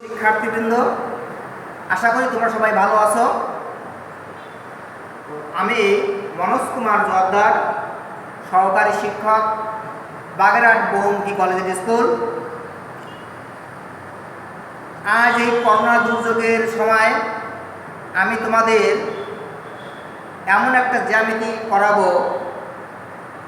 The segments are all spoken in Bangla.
শিক্ষার্থীবৃন্দ, আশা করি তোমরা সবাই ভালো আছো। আমি মনোজ কুমার জোয়ারদার, সহকারী শিক্ষক, বাগেরহাট বহুমুখী কলেজ স্কুল। আজ এই করোনা দুর্যোগের সময় আমি তোমাদের এমন একটা জ্যামিতি করাবো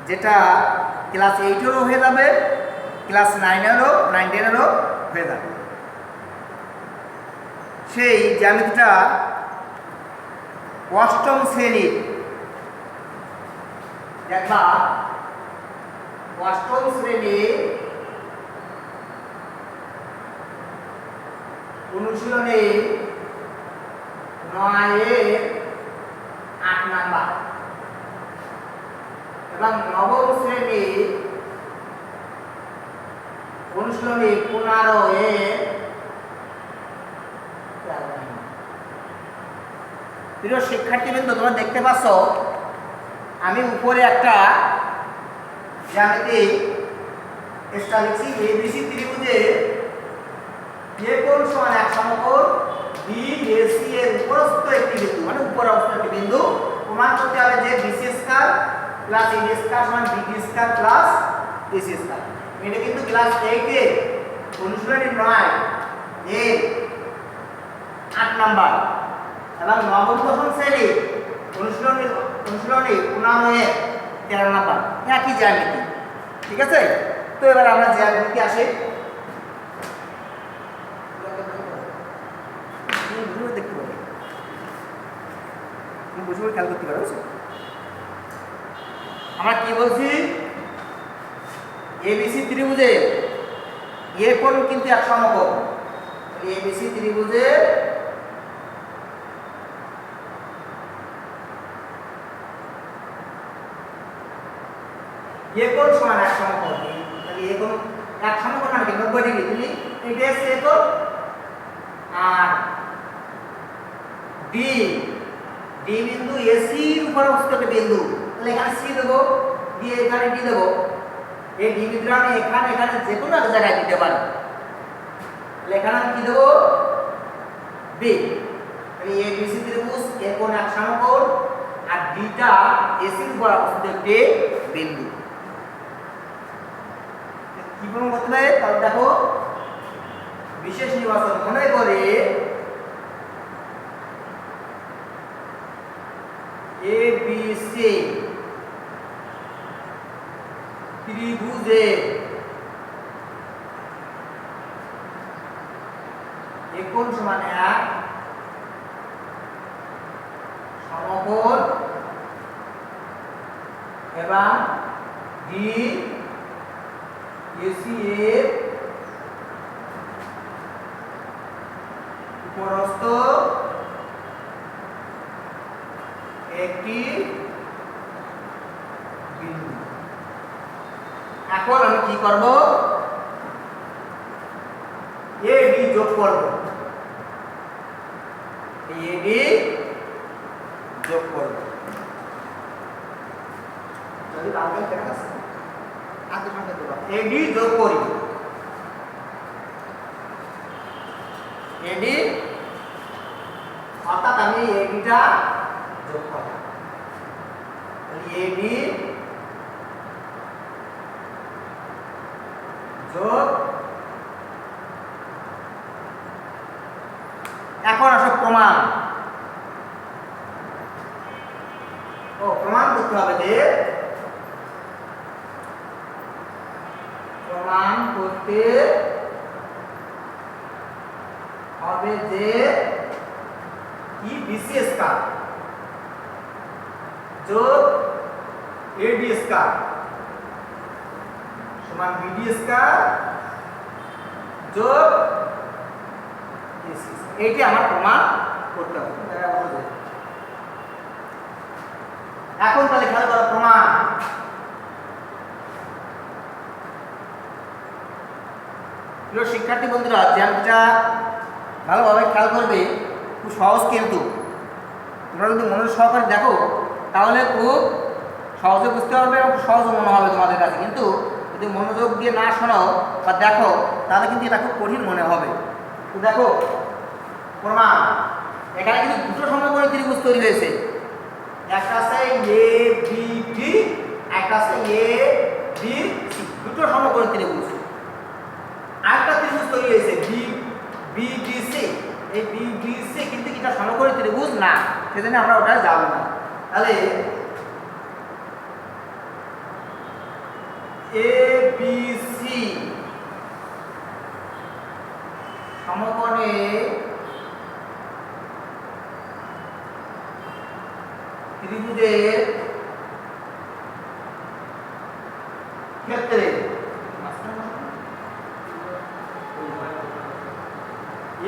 যেটা ক্লাস 8-এরও হয়ে যাবে, ক্লাস 9-10-এরও হয়ে যাবে। সেই জ্যামিতিটা অষ্টম শ্রেণীর, দেখবা অষ্টম শ্রেণীর অনুশীলনে 9-8 নাম্বার এবং নবম শ্রেণীর অনুশীলনে 15-এর প্রিয় শিক্ষার্থীবৃন্দ, তোমরা দেখতে পাচ্ছ আমি উপরে একটা জ্যামিতি স্টার লিখছি। ABC ত্রিভুজে এ কোণ সমান এক সমকোণ BAC এর উপরস্থ একটি বিন্দু, মানে উপরে অবস্থিত একটি বিন্দু প্রমাণ করতে হবে যে BC square plus AD square সমান BD square plus AC square. এটা কিন্তু ক্লাস 8 এর অনুশীলনী 9-8 নাম্বার এবং নবম দশম শ্রেণী অনুশীলনী 15-13 নাম্বার একই জ্যামিতি। ঠিক আছে, তো এবার আমরা জ্যামিতি আসি। দেখতে পাবো, তুমি বুঝে খেয়াল করতে পারো। আমরা কি বলছি, ABC ত্রিভুজে এ কোণ কিন্তু এক সমকোণ। ABC ত্রিভুজে এ কোণ সমান এক সমকোণ। তাহলে এ কোণ এক সমকোণ মানে কি 90 ডিগ্রি। তুমি এটা হচ্ছে এ কোণ আর ডি বিন্দু AC এর উপর অবস্থিত একটা বিন্দু। তাহলে এখানে C দেব, দিয়ে এখানে D দেব। এই D বিন্দুটা আমি এখানে যে কোনো এক জায়গায় দিতে পারি। তাহলে এখানে আমি কি দেব, B। তাহলে ABC ত্রিভুজ এ কোণ এক সমকোণ আর ডিটা AC এর উপর অবস্থিত একটি বিন্দু। কি প্রমাণ করতে হবে, তাহলে দেখো বিশেষ নির্বাচন মনে করে ABC ত্রিভুজে এ কোণ সমান এক সমকোণ এবং DAC এর উপরস্থ একটি বিন্দু। এখন আমি কি করব, AD যোগ করব। AD যোগ করব। যদি লাগাই কেন আছে আগে সঙ্গে দেব, AD যোগ করি। AD অর্থাৎ আমি ADটা যোগ করব। AD যোগ। এখন আসো প্রমাণ। প্রমাণ করতে হবে যে প্রমাণ করতে হবে যে কি BC স্কয়ার যোগ AD স্কয়ার সমান BD স্কয়ার যোগ AC। এটি আমার প্রমাণ করতে হবে। এখন তাহলে খেয়াল করো প্রমাণ। প্রিয় শিক্ষার্থী বন্ধুরা, জ্যামিতিটা ভালোভাবে খেয়াল করবে, খুব সহজ কিন্তু তোমরা যদি মনোযোগ সহকারে দেখো তাহলে খুব সহজে বুঝতে পারবে এবং সহজ মনে হবে তোমাদের কাছে। কিন্তু যদি মনোযোগ দিয়ে না শোনাও বা দেখো তাহলে কিন্তু এটা খুব কঠিন মনে হবে। তো দেখো প্রমাণ, এখানে কিন্তু দুটো সমকোণী ত্রিভুজ তৈরি হয়েছে, একটা আছে এ বি ডি, একটা আছে এ বি সি, দুটো সমকোণী ত্রিভুজ। আরেকটা ত্রিভুজ তৈরি হয়েছে বি বি ডি সি, এই বি ডি সি কিন্তু এটা সমকোণী ত্রিভুজ না, সেজন্য আমরা ওটা যাব না। তাহলে এ বি সি সমকোণে ত্রিভুজের ক্ষেত্রে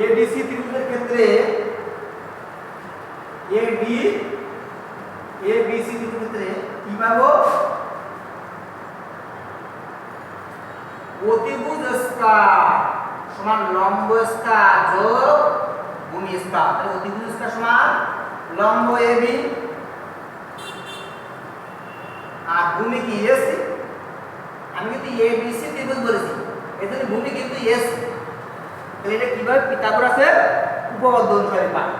এডিসি ত্রিভুজের ক্ষেত্রে এবিসি ত্রিভুজের ক্ষেত্রে কি পাবো? অতিভুজ স্কয়ার সমান লম্ব স্কয়ার যোগ ভূমি স্কয়ার। তাহলে অতিভুজ স্কয়ার সমান লম্ব এবি আর ভূমি কি এসি। আমি কিন্তু এবিসি ত্রিভুজ বলেছি, এজন্য ভূমি কিন্তু এসি। তাহলে এটা কিভাবে পিথাগোরাসের উপপাদ্য অনুসারে পাই?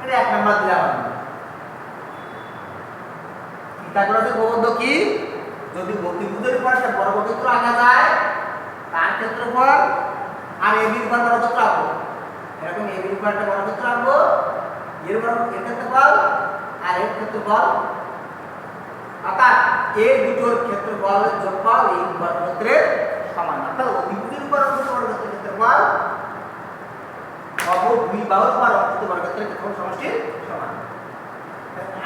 এটা এক নাম্বার দিলাম আমি। পিথাগোরাসের উপপাদ্য কি? যদি অতিভুজের উপর একটা বর্গক্ষেত্র আঁকা যায়, তার ক্ষেত্রফল আর এবির উপর বর্গক্ষেত্র আঁকবো, এরকম এবির উপর একটা বর্গক্ষেত্র আঁকবো, এর ক্ষেত্রফল আর এর ক্ষেত্রফল, অর্থাৎ এই দুটোর ক্ষেত্রফলের যোগফল এই বর্গক্ষেত্রের সমান। অর্থাৎ অতিভুজের উপর অঙ্কিত বর্গক্ষেত্রের ক্ষেত্রফল অপর দুই বাহুর উপর অঙ্কিত বর্গক্ষেত্রের ক্ষেত্রফল সমষ্টির সমান।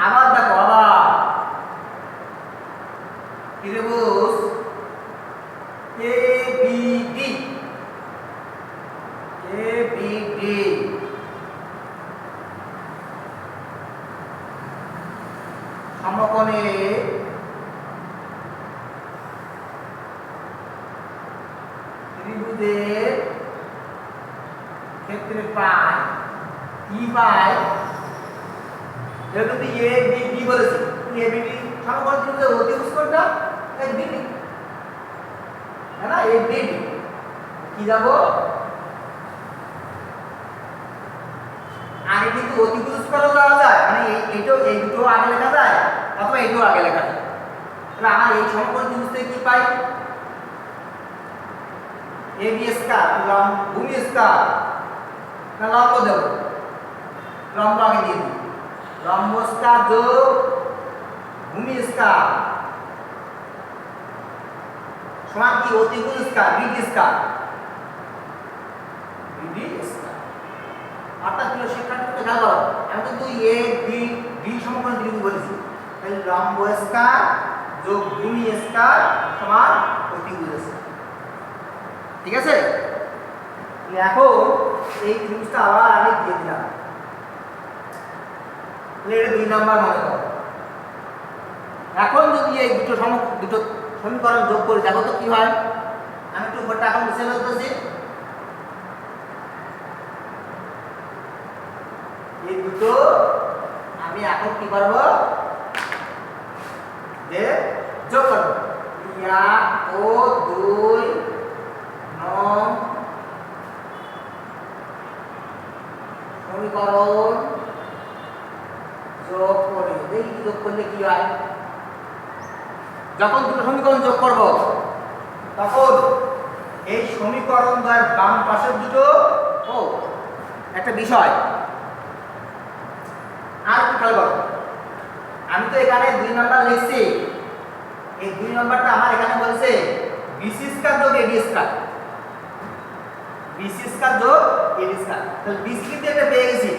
আবার দেখো, আবার ত্রিভুজ এবিডি সমকোণে ত্রিভুজের ক্ষেত্রে পাই কি পাই? যেহেতু এ বি ডি বলেছি, এ বি ডি সমকোণ ত্রিভুজের অতিভুজ কোনটা? এ বি ডি, है ना? এ বি ডি কি যাব? আগে কিন্তু অতিভুজ স্কয়ার দেওয়া যায়, মানে এইটাও এই দুটো আগে লেখা যায় অথবা এইটাও আগে লেখা যায়। তাহলে আমার এই সমকোণ ত্রিভুজ থেকে কি পাই? এ বি স্কয়ার লম্ব ভূমি স্কয়ার না লম্ব দেব, লম্ব আগে দিয়ে দিই, লম্ব স্কয়ার যোগ ভূমি স্কয়ার সমান কি? অতিভুজ square BD square, BD square. অর্থাৎ প্রিয় শিক্ষার্থী খেয়াল করো, আমি কিন্তু এ বি ডি সমকোণ ত্রিভুজ বলেছি, তাহলে লম্ব স্কয়ার যোগ ভূমি স্কয়ার সমান অতিভুজ স্কয়ার। ঠিক আছে? এখন এই ত্রিভুজটা আবার আমি দিয়ে দিলাম, এটা 2 নাম্বার মনে করো। এখন যদি এই দুটো সমীকরণ যোগ করি, দেখো তো কি হয়। আমি একটু উপরটা এখন মুছে ফেলতেছি। এই দুটো আমি এখন কি করব? যে যোগ করব। 1 ও 2 নং সমীকরণ যোগ করে দেখি যোগ করলে কি হয়। যখন দুটো সমীকরণ যোগ করব তখন এই সমীকরণ দ্বয়ের বাম পাশের দুটো একটা বিষয় আর একটু খেয়াল করো। আমি তো এখানে 2 নাম্বার লিখছি, এই 2 নাম্বারটা আমার এখানে বলছে বিসি স্কয়ার যোগ এডি স্কয়ার, বিসি স্কয়ার যোগ এডি স্কয়ার। তাহলে বিসি কিন্তু এটা পেয়ে গেছি,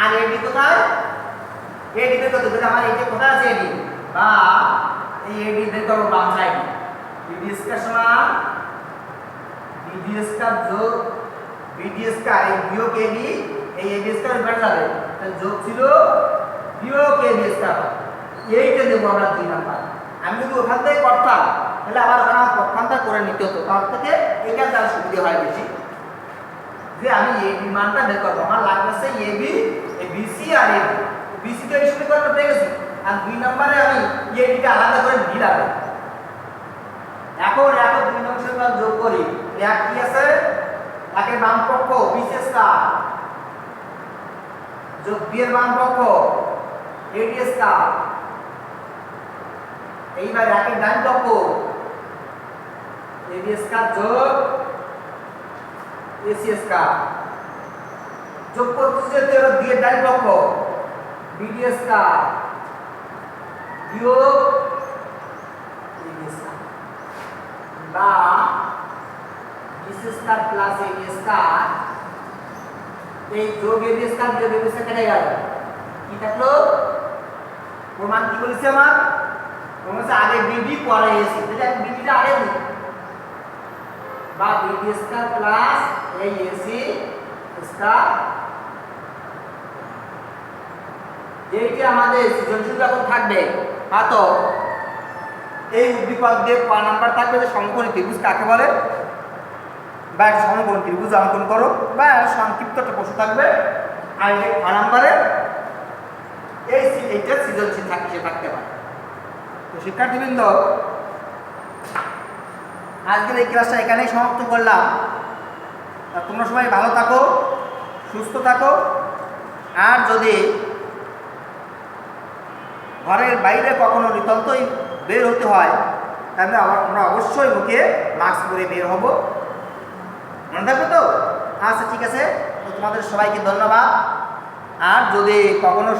আর এডি কোথায়? এডি বের করতে হবে। আমার এটা কোথায় আছে? এডি বা এই এডি বের করব বাম সাইডে। বিডি স্কয়ার সমান বিডি স্কয়ার যোগ বিডি স্কয়ার, এই বিয়োগ এবি, এই এবি স্কয়ার বের যাবে, তাহলে যোগ ছিল বিয়োগ এবি স্কয়ার। এইটা দেব আমরা 2 নাম্বার। আমি যদি ওখান থেকে করতাম তাহলে আবার ওখানে পক্ষান্তর করে নিতে হতো, তার থেকে এইটা যার সুবিধা হয় বেশি, যে আমি এবি মানটা বের করব। আমার লাগছে এবি, এই বিসি আর এবি, বিসি তো এই সমীকরণটা পেয়ে গেছি, আর 2 নম্বরে আমি এবিটা আলাদা করে দিলাম। এখন 2 নং সমীকরণ যোগ করি, এক কি আছে? একের বাম পক্ষ বিসি স্কয়ার যোগ বি এর বাম পক্ষ এডি স্কয়ার। এইবার একের ডান পক্ষ এবি স্কয়ার যোগ এসি স্কয়ার যোগ করতেছে তেরো দিয়ে ডান পক্ষ বিডি স্কয়ার বিয়োগ এবি স্কয়ার বা BC square plus AB square. এই যোগ এবি স্কয়ার বিয়োগ এবি স্কয়ার কেটে গেল, কি থাকলো? প্রমাণ কি বলেছে আমার? প্রমাণ আগে বিডি পরে এসি, তাহলে আমি বিডিটা আগে দিই বা বিডি স্কয়ার প্লাস এই এসি স্কয়ার। এইটা আমাদের সৃজনশীল যখন থাকবে তো এই উদ্দীপক দিয়ে ক নাম্বার থাকবে যে সমকোণী ত্রিভুজ কাকে বলে বা একটা সমকোণী ত্রিভুজ অঙ্কন করো বা সংক্ষিপ্ত একটা প্রশ্ন থাকবে আর এই ক নাম্বারে এইটা সৃজনশীল থাকতে পারে। তো শিক্ষার্থীবৃন্দ, আজকের এই ক্লাসটা এখানেই সমাপ্ত করলাম। তোমরা সবাই ভালো থাকো, সুস্থ থাকো, আর যদি ঘরের বাইরে কখনো নিতান্তই বের হতে হয় তাহলে আমরা অবশ্যই মুখে মাস্ক পরে বের হব, মনে থাকবে তো? আচ্ছা ঠিক আছে, তো তোমাদের সবাইকে ধন্যবাদ। আর যদি কখনো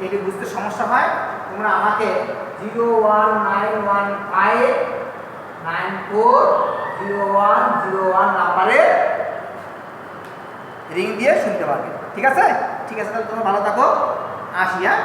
এটি বুঝতে সমস্যা হয় তোমরা আমাকে 01915940101 নাম্বারে রিং দিয়ে শুনতে পারবে। ঠিক আছে, ঠিক আছে, তাহলে তোমরা ভালো থাকো, আসি। হ্যাঁ।